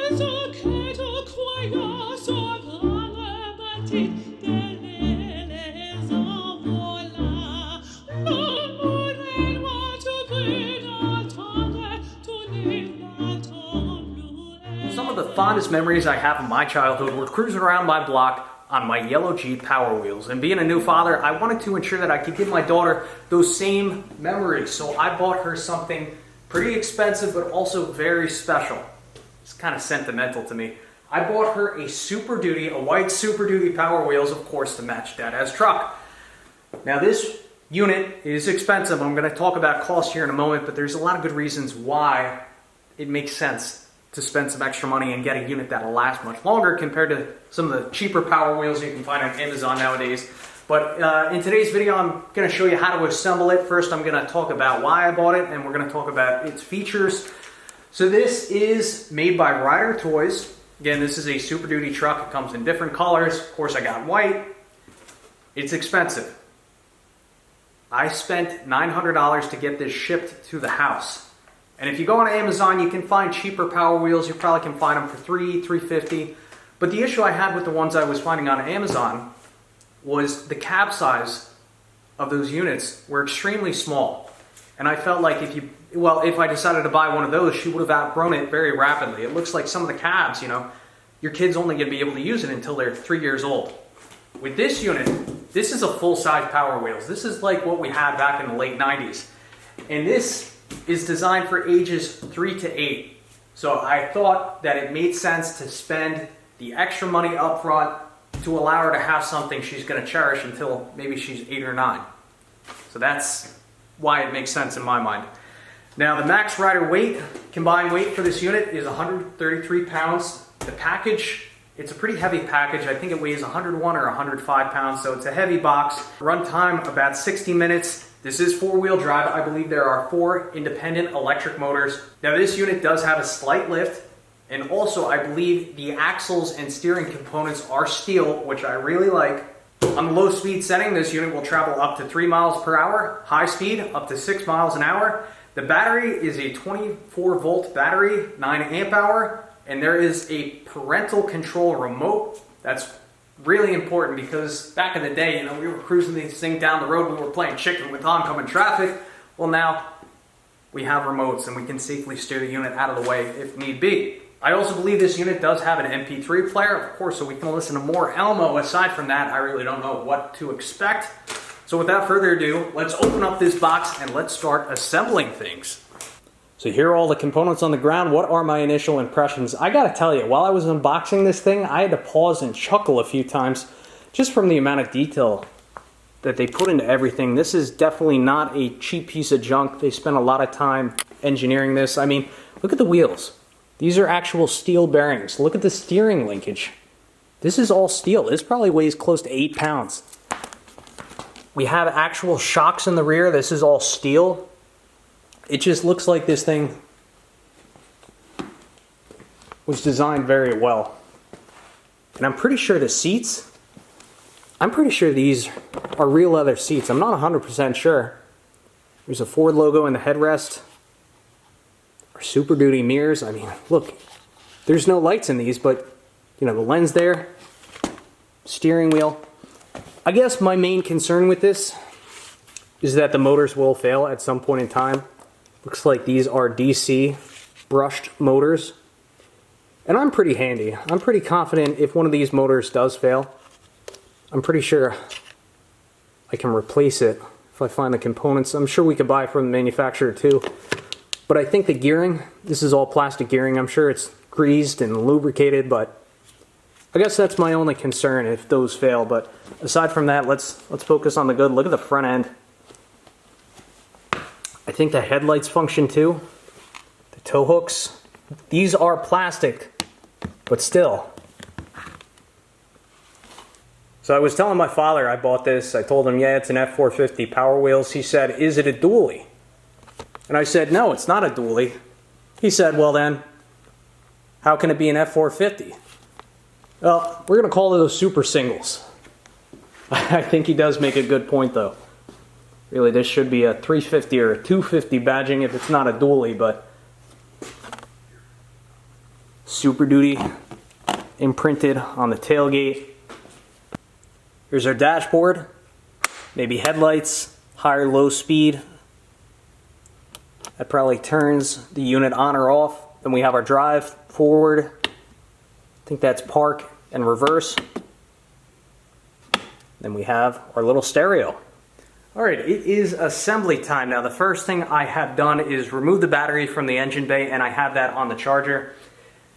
Some of the fondest memories I have of my childhood were cruising around my block on my yellow Jeep Power Wheels. And being a new father, I wanted to ensure that I could give my daughter those same memories. So I bought her something pretty expensive, but also very special. It's kind of sentimental to me. I bought her a white Super Duty Power Wheels, of course, to match Dad's truck. Now this unit is expensive. I'm going to talk about cost here in a moment, but there's a lot of good reasons why it makes sense to spend some extra money and get a unit that'll last much longer compared to some of the cheaper Power Wheels you can find on Amazon nowadays. But in today's video, I'm going to show you how to assemble it. First, I'm going to talk about why I bought it, and we're going to talk about its features. So this is made by Ryder toys. Again, this is a Super Duty truck. It comes in different colors. Of course, I got white. It's expensive. I spent $900 to get this shipped to the house. And if you go on Amazon, you can find cheaper Power Wheels. You probably can find them for $350. But the issue I had with the ones I was finding on Amazon was the cab size of those units were extremely small. And I felt like if I decided to buy one of those, she would have outgrown it very rapidly. It looks like some of the cabs, your kid's only going to be able to use it until they're 3 years old. With this unit, this is a full-size Power Wheels. This is like what we had back in the late 90s. And this is designed for ages 3 to 8. So I thought that it made sense to spend the extra money up front to allow her to have something she's going to cherish until maybe she's 8 or 9. So that's why it makes sense in my mind. Now the max Ryder weight, combined weight for this unit is 133 pounds. The package, it's a pretty heavy package. I think it weighs 101 or 105 pounds, so it's a heavy box. Run time about 60 minutes. This is 4-wheel drive. I believe there are 4 independent electric motors. Now this unit does have a slight lift, and also I believe the axles and steering components are steel, which I really like. On the low speed setting, this unit will travel up to 3 miles per hour. High speed, up to 6 miles an hour. The battery is a 24 volt battery, 9 amp hour, and there is a parental control remote. That's really important because back in the day, we were cruising this thing down the road, we were playing chicken with oncoming traffic. Well, now we have remotes and we can safely steer the unit out of the way if need be. I also believe this unit does have an MP3 player, of course, so we can listen to more Elmo. Aside from that, I really don't know what to expect. So without further ado, let's open up this box and let's start assembling things. So here are all the components on the ground. What are my initial impressions? I gotta tell you, while I was unboxing this thing, I had to pause and chuckle a few times just from the amount of detail that they put into everything. This is definitely not a cheap piece of junk. They spent a lot of time engineering this. I mean, look at the wheels. These are actual steel bearings. Look at the steering linkage. This is all steel. This probably weighs close to 8 pounds. We have actual shocks in the rear. This is all steel. It just looks like this thing was designed very well. And I'm pretty sure the seats, these are real leather seats. I'm not 100% sure. There's a Ford logo in the headrest. Our Super Duty mirrors. I mean, look, there's no lights in these, but the lens there, steering wheel. I guess my main concern with this is that the motors will fail at some point in time. Looks like these are DC brushed motors. And I'm pretty handy. I'm pretty confident if one of these motors does fail, I'm pretty sure I can replace it if I find the components. I'm sure we could buy from the manufacturer too. But I think the gearing, this is all plastic gearing. I'm sure it's greased and lubricated, but I guess that's my only concern if those fail. But aside from that, let's focus on the good. Look at the front end. I think the headlights function too. The tow hooks. These are plastic, but still. So I was telling my father I bought this. I told him, yeah, it's an F450 Power Wheels. He said, is it a dually? And I said, no, it's not a dually. He said, well then, how can it be an F450? Well, we're going to call those super singles. I think he does make a good point though. Really, this should be a 350 or a 250 badging if it's not a dually, but Super Duty imprinted on the tailgate. Here's our dashboard. Maybe headlights, high or low speed. That probably turns the unit on or off. Then we have our drive, forward. I think that's park and reverse. Then we have our little stereo. All right, it is assembly time. Now the first thing I have done is remove the battery from the engine bay, and I have that on the charger.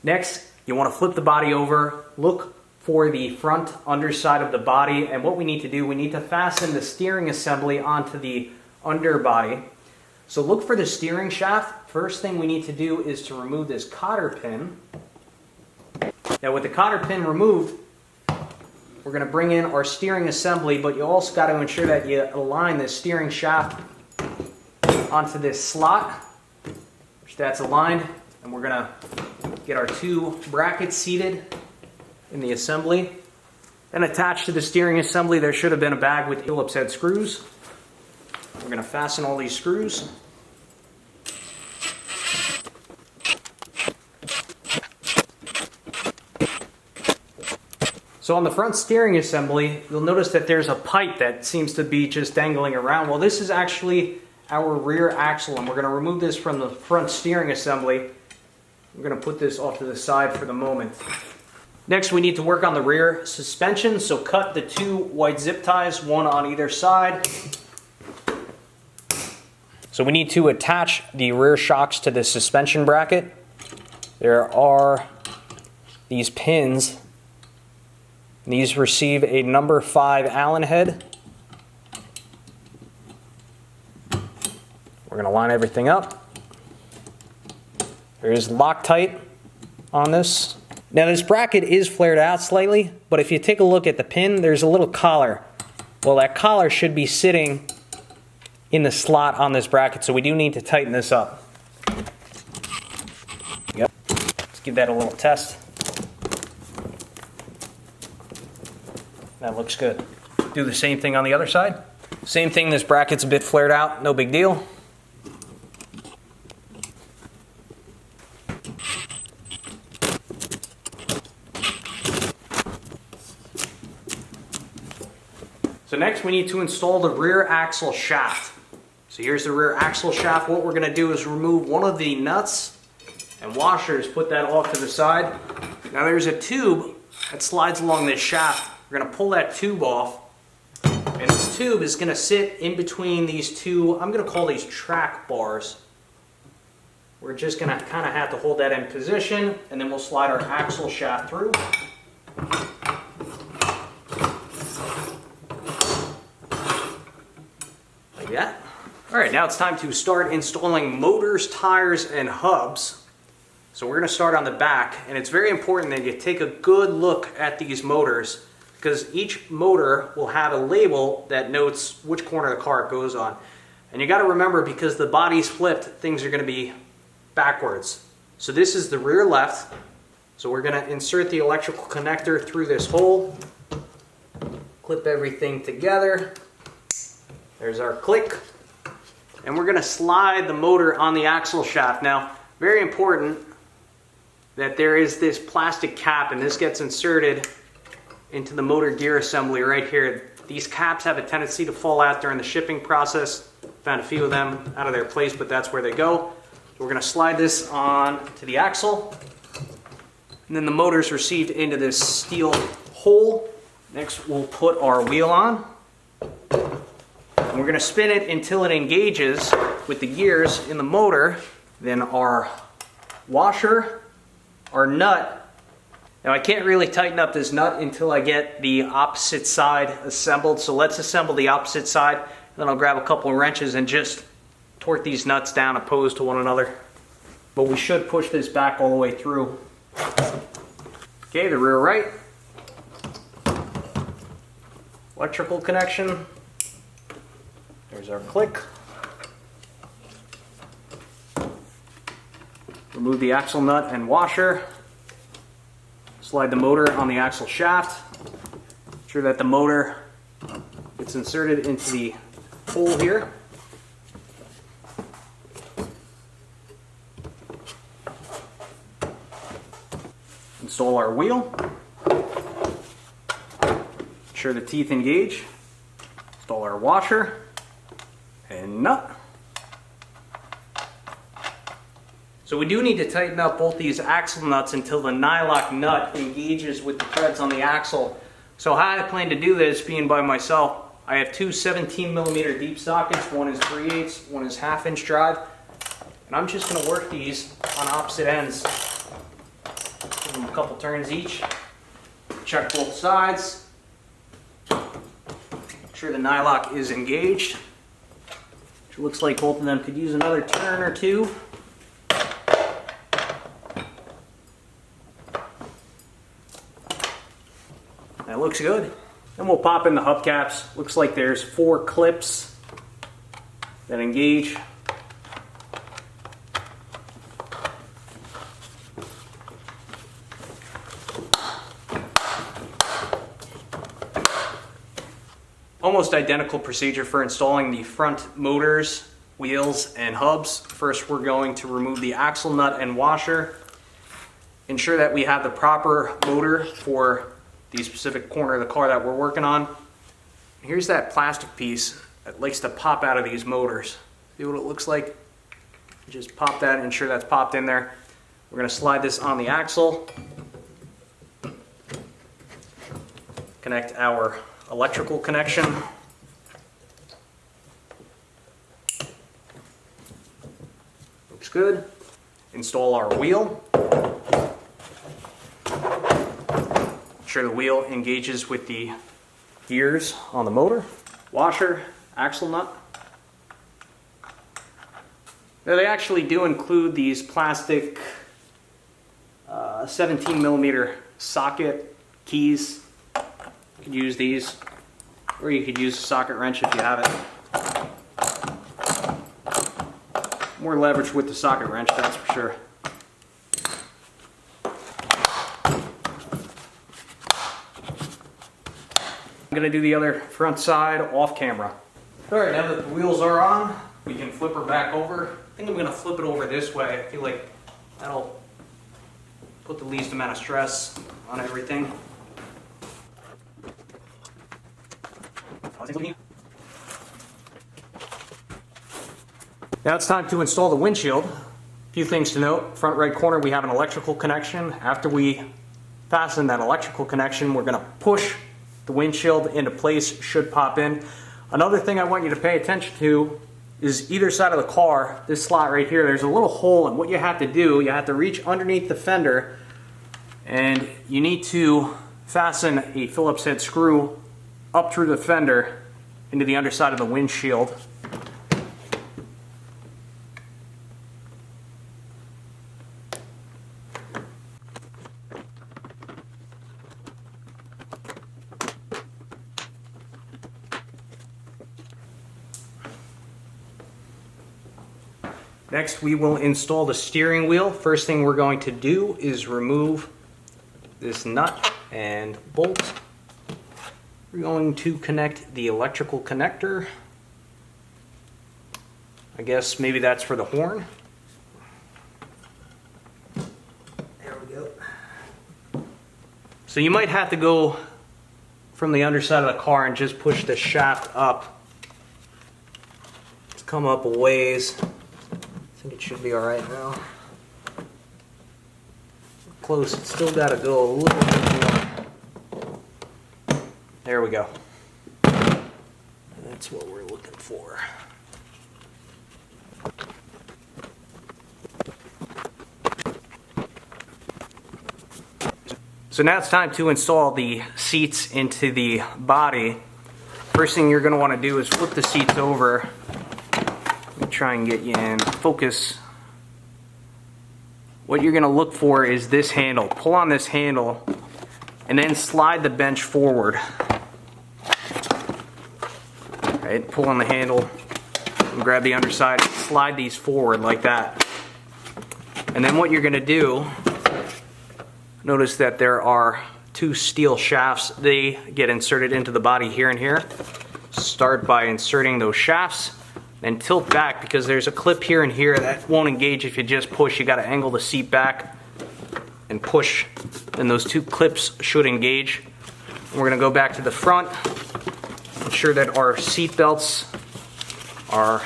Next, you want to flip the body over, look for the front underside of the body, and what we need to do, we need to fasten the steering assembly onto the underbody. So look for the steering shaft. First thing we need to do is to remove this cotter pin. Now with the cotter pin removed, we're going to bring in our steering assembly, but you also got to ensure that you align the steering shaft onto this slot, which that's aligned, and we're going to get our two brackets seated in the assembly. Then attached to the steering assembly, there should have been a bag with Phillips head screws. We're going to fasten all these screws. So on the front steering assembly, you'll notice that there's a pipe that seems to be just dangling around. Well, this is actually our rear axle, and we're going to remove this from the front steering assembly. We're going to put this off to the side for the moment. Next, we need to work on the rear suspension, so cut the two white zip ties, one on either side. So we need to attach the rear shocks to the suspension bracket. There are these pins. These receive a number 5 Allen head. We're going to line everything up. There is Loctite on this. Now this bracket is flared out slightly, but if you take a look at the pin, there's a little collar. Well, that collar should be sitting in the slot on this bracket, so we do need to tighten this up. Yep. Let's give that a little test. That looks good. Do the same thing on the other side. Same thing, this bracket's a bit flared out, no big deal. So next we need to install the rear axle shaft. So here's the rear axle shaft. What we're going to do is remove one of the nuts and washers, put that off to the side. Now there's a tube that slides along this shaft. We're going to pull that tube off, and this tube is going to sit in between these two, I'm going to call these track bars. We're just going to kind of have to hold that in position, and then we'll slide our axle shaft through. Like that. Alright, now it's time to start installing motors, tires, and hubs. So we're going to start on the back, and it's very important that you take a good look at these motors, because each motor will have a label that notes which corner of the car it goes on. And you got to remember, because the body's flipped, things are going to be backwards. So this is the rear left. So we're going to insert the electrical connector through this hole. Clip everything together. There's our click. And we're going to slide the motor on the axle shaft. Now, very important that there is this plastic cap, and this gets inserted into the motor gear assembly right here. These caps have a tendency to fall out during the shipping process. Found a few of them out of their place, but that's where they go. So we're going to slide this on to the axle, and then the motor's received into this steel hole. Next we'll put our wheel on, and we're going to spin it until it engages with the gears in the motor. Then our washer, our nut. Now I can't really tighten up this nut until I get the opposite side assembled, so let's assemble the opposite side, and then I'll grab a couple of wrenches and just torque these nuts down opposed to one another. But we should push this back all the way through. Okay, the rear right. Electrical connection. There's our click. Remove the axle nut and washer. Slide the motor on the axle shaft. Ensure that the motor gets inserted into the hole here. Install our wheel. Ensure the teeth engage. Install our washer and nut. So we do need to tighten up both these axle nuts until the nylock nut engages with the threads on the axle. So how I plan to do this, being by myself, I have two 17mm deep sockets. One is 3/8, one is 1/2 inch drive. And I'm just going to work these on opposite ends. Give them a couple turns each. Check both sides. Make sure the nylock is engaged. It looks like both of them could use another turn or two. That looks good. Then we'll pop in the hubcaps. Looks like there's 4 clips that engage. Almost identical procedure for installing the front motors, wheels, and hubs. First, we're going to remove the axle nut and washer. Ensure that we have the proper motor for the specific corner of the car that we're working on. Here's that plastic piece that likes to pop out of these motors. See what it looks like? Just pop that, ensure that's popped in there. We're going to slide this on the axle. Connect our electrical connection. Looks good. Install our wheel. Ensure the wheel engages with the gears on the motor. Washer, axle nut. Now they actually do include these plastic 17mm socket keys. You could use these, or you could use a socket wrench if you have it. More leverage with the socket wrench, that's for sure. I'm going to do the other front side off camera. Alright, now that the wheels are on, we can flip her back over. I think I'm going to flip it over this way. I feel like that'll put the least amount of stress on everything. Now it's time to install the windshield. A few things to note. Front right corner, we have an electrical connection. After we fasten that electrical connection, we're going to push the windshield into place. Should pop in. Another thing I want you to pay attention to is either side of the car, this slot right here, there's a little hole, and what you have to do, you have to reach underneath the fender and you need to fasten a Phillips head screw up through the fender into the underside of the windshield. Next, we will install the steering wheel. First thing we're going to do is remove this nut and bolt. We're going to connect the electrical connector. I guess maybe that's for the horn. There we go. So you might have to go from the underside of the car and just push the shaft up. It's come up a ways. I think it should be alright now. Close, it's still got to go a little bit more. There we go. That's what we're looking for. So now it's time to install the seats into the body. First thing you're going to want to do is flip the seats over. Let me try and get you in focus. What you're going to look for is this handle. Pull on this handle and then slide the bench forward. Right, pull on the handle and grab the underside, slide these forward like that. And then what you're going to do, notice that there are two steel shafts. They get inserted into the body here and here. Start by inserting those shafts and tilt back, because there's a clip here and here that won't engage if you just push. You got to angle the seat back. and push, and those two clips should engage. And we're going to go back to the front, ensure that our seat belts are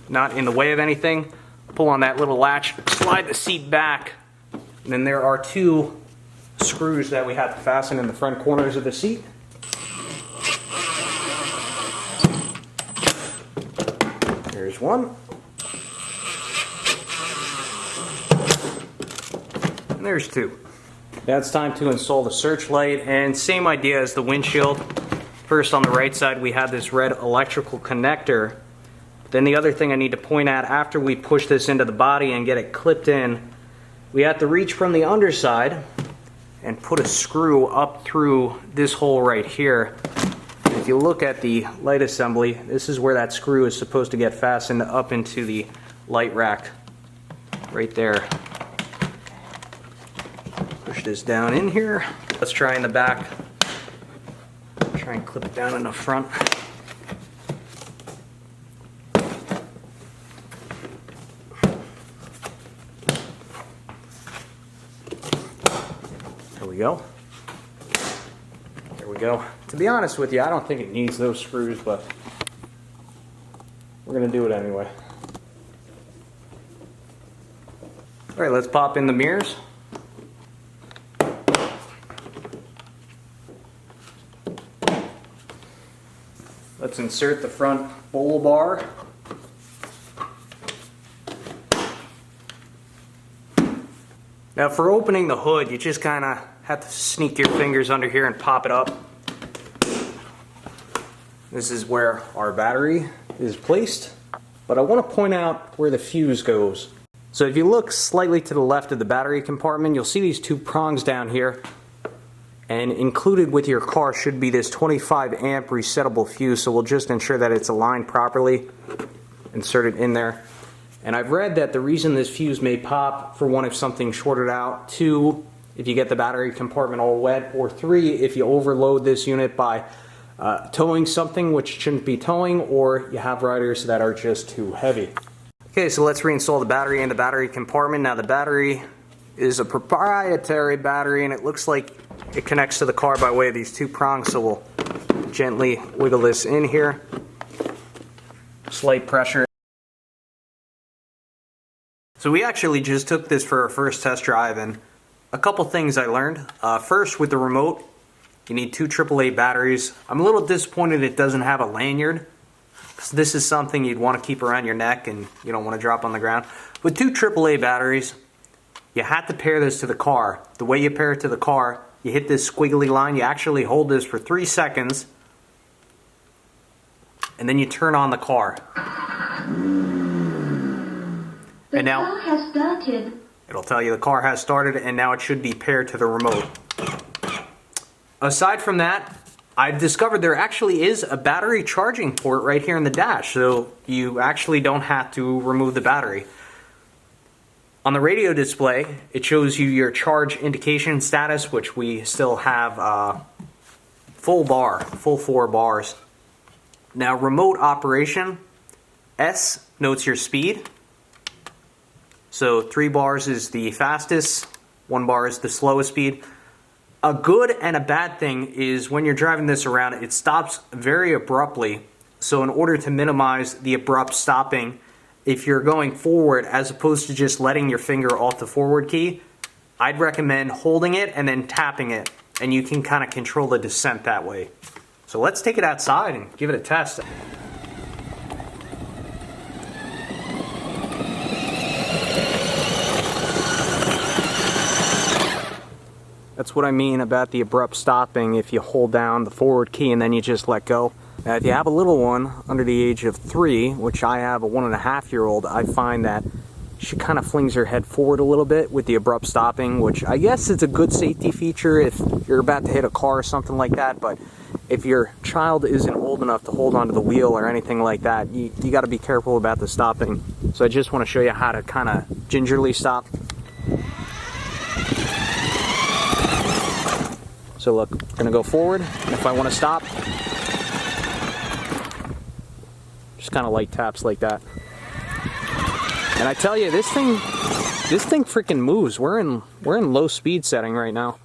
not in the way of anything. Pull on that little latch, slide the seat back, and then there are two screws that we have to fasten in the front corners of the seat. There's one. And there's two. Now it's time to install the searchlight, and same idea as the windshield. First, on the right side, we have this red electrical connector. Then the other thing I need to point out, after we push this into the body and get it clipped in, we have to reach from the underside and put a screw up through this hole right here. If you look at the light assembly, this is where that screw is supposed to get fastened up into the light rack right there. Push this down in here. Let's try in the back. Try and clip it down in the front. There we go. There we go. To be honest with you, I don't think it needs those screws, but we're going to do it anyway. Alright, let's pop in the mirrors. Let's insert the front bowl bar. Now for opening the hood, you just kind of have to sneak your fingers under here and pop it up. This is where our battery is placed, but I want to point out where the fuse goes. So if you look slightly to the left of the battery compartment, you'll see these two prongs down here, and included with your car should be this 25 amp resettable fuse, so we'll just ensure that it's aligned properly, insert it in there. And I've read that the reason this fuse may pop, for one, if something's shorted out, two, if you get the battery compartment all wet, or three, if you overload this unit by towing something which shouldn't be towing, or you have riders that are just too heavy. Okay, so let's reinstall the battery in the battery compartment. Now the battery is a proprietary battery, and it looks like it connects to the car by way of these two prongs, so we'll gently wiggle this in here. Slight pressure. So we actually just took this for our first test drive, and a couple things I learned. First, with the remote, you need two AAA batteries. I'm a little disappointed it doesn't have a lanyard, because this is something you'd want to keep around your neck and you don't want to drop on the ground. With two AAA batteries, you have to pair this to the car. The way you pair it to the car, you hit this squiggly line, you actually hold this for 3 seconds, and then you turn on the car. The car has started. It'll tell you the car has started, and now it should be paired to the remote. Aside from that, I've discovered there actually is a battery charging port right here in the dash, so you actually don't have to remove the battery. On the radio display, it shows you your charge indication status, which we still have full 4 bars. Now, remote operation, S notes your speed. So 3 bars is the fastest, 1 bar is the slowest speed. A good and a bad thing is when you're driving this around, it stops very abruptly. So in order to minimize the abrupt stopping, if you're going forward as opposed to just letting your finger off the forward key, I'd recommend holding it and then tapping it, and you can kind of control the descent that way. So let's take it outside and give it a test. That's what I mean about the abrupt stopping if you hold down the forward key and then you just let go. Now, if you have a little one under the age of 3, which I have a 1.5-year-old, I find that she kind of flings her head forward a little bit with the abrupt stopping, which I guess is a good safety feature if you're about to hit a car or something like that, but if your child isn't old enough to hold onto the wheel or anything like that, you got to be careful about the stopping. So I just want to show you how to kind of gingerly stop. So look, I'm going to go forward, and if I want to stop, just kind of light taps like that. And I tell you, this thing This thing freaking moves. We're in low speed setting right now.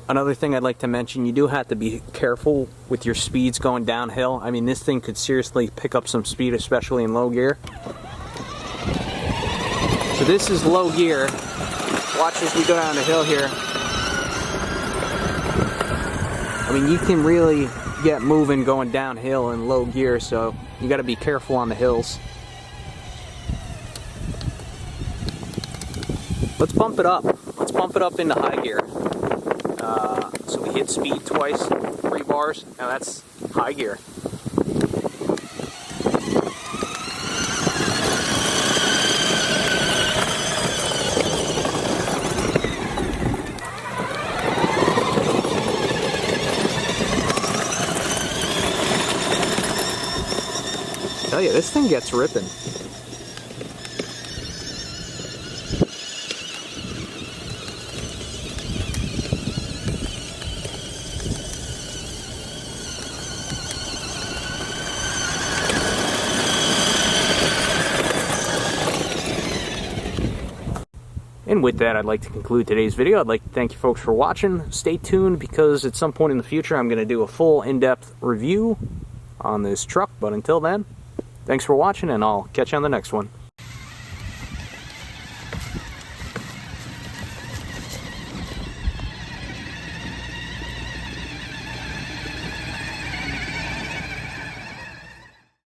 Another thing I'd like to mention, you do have to be careful with your speeds going downhill. I mean, this thing could seriously pick up some speed, especially in low gear. So this is low gear. Watch as we go down the hill here. I mean, you can really get moving going downhill in low gear, so you got to be careful on the hills. Let's bump it up. Let's bump it up into high gear. So we hit speed twice, 3 bars. Now that's high gear. I tell you, this thing gets ripping. And with that, I'd like to conclude today's video. I'd like to thank you folks for watching. Stay tuned, because at some point in the future I'm going to do a full in-depth review on this truck. But until then, thanks for watching, and I'll catch you on the next one.